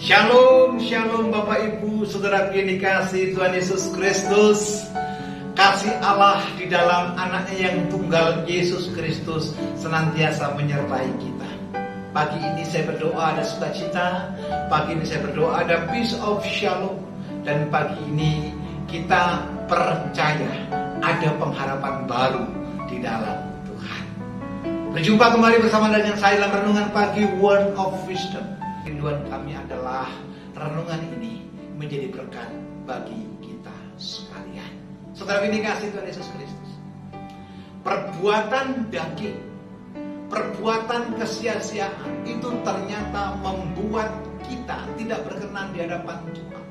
Shalom, shalom Bapak Ibu, Saudara yang dikasihi Tuhan Yesus Kristus. Kasih Allah di dalam anaknya yang tunggal Yesus Kristus senantiasa menyertai kita. Pagi ini saya berdoa ada sukacita, pagi ini saya berdoa ada peace of shalom. Dan pagi ini kita percaya ada pengharapan baru di dalam Tuhan. Berjumpa kembali bersama dengan saya dalam renungan pagi Word of Wisdom. Rinduan kami adalah renungan ini menjadi berkat bagi kita sekalian. Saudara ini kasih Tuhan Yesus Kristus. Perbuatan daging, perbuatan kesia-siaan itu ternyata membuat kita tidak berkenan di hadapan Tuhan.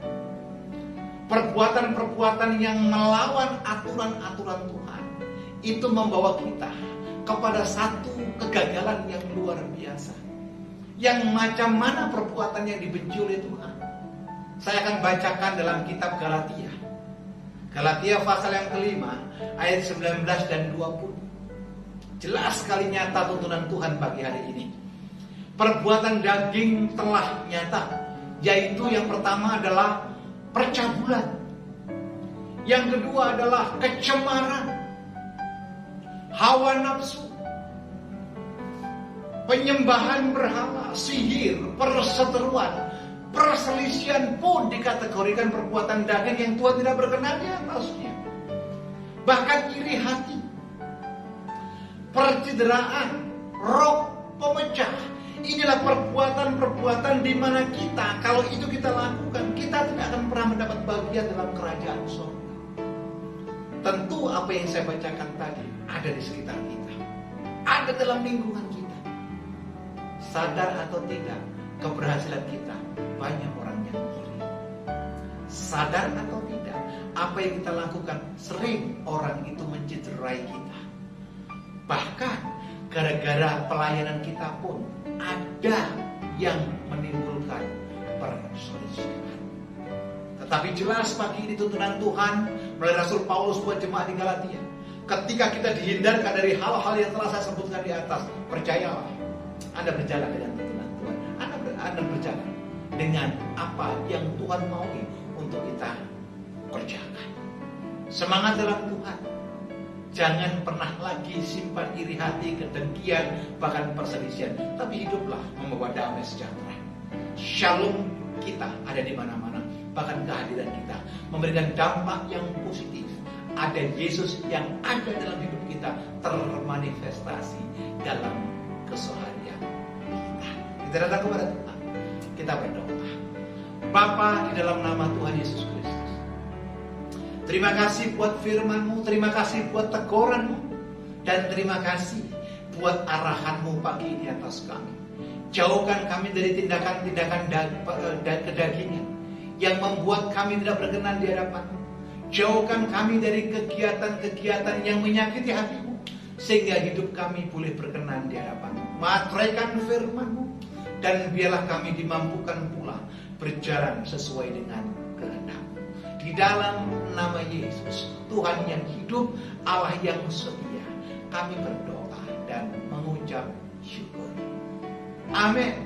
Perbuatan-perbuatan yang melawan aturan-aturan Tuhan itu membawa kita kepada satu kegagalan yang luar biasa. Yang macam mana perbuatan yang dibenci oleh Tuhan? Saya akan bacakan dalam kitab Galatia. Galatia pasal yang kelima, ayat 19 dan 20. Jelas sekali nyata tuntunan Tuhan pagi hari ini. Perbuatan daging telah nyata, yaitu yang pertama adalah percabulan. Yang kedua adalah kecemaran, hawa nafsu, penyembahan berhala, sihir, perseteruan, perselisihan pun dikategorikan perbuatan daging yang Tuhan tidak berkenan di atasnya. Bahkan iri hati, percideraan, roh pemecah. Inilah perbuatan-perbuatan di mana kita, kalau itu kita lakukan, kita tidak akan pernah mendapat bagian dalam kerajaan surga. Tentu apa yang saya bacakan tadi ada di sekitar kita, ada dalam lingkungan kita. Sadar atau tidak, keberhasilan kita banyak orang yang iri. Sadar atau tidak, apa yang kita lakukan sering orang itu mencederai kita. Bahkan gara-gara pelayanan kita pun ada yang menimbulkan perselisihan. Tetapi jelas pagi ini tuntunan Tuhan melalui Rasul Paulus buat jemaat di Galatia. Ketika kita dihindarkan dari hal-hal yang telah saya sebutkan di atas, percayalah, Anda berjalan dengan tuntunan Tuhan. Anda berjalan dengan apa yang Tuhan mau untuk kita kerjakan. Semangat dalam Tuhan. Jangan pernah lagi simpan iri hati, kedengkian, bahkan perselisihan. Tapi hiduplah membawa damai sejahtera. Shalom kita ada di mana-mana. Bahkan kehadiran kita memberikan dampak yang positif. Ada Yesus yang ada dalam hidup kita termanifestasi dalam keseharian kita. Kita datang kepada Tuhan. Kita berdoa. Bapa, di dalam nama Tuhan Yesus Kristus, terima kasih buat firman-Mu, terima kasih buat teguran-Mu, dan terima kasih buat arahan-Mu pagi ini atas kami. Jauhkan kami dari tindakan-tindakan kedagingan yang membuat kami tidak berkenan di hadapan-Mu. Jauhkan kami dari kegiatan-kegiatan yang menyakiti hati-Mu, sehingga hidup kami boleh berkenan di hadapan-Mu. Materaikan firman-Mu, dan biarlah kami dimampukan pula berjalan sesuai dengan kehendak-Mu. Di dalam nama Yesus, Tuhan yang hidup, Allah yang setia, kami berdoa dan mengucap syukur. Amin.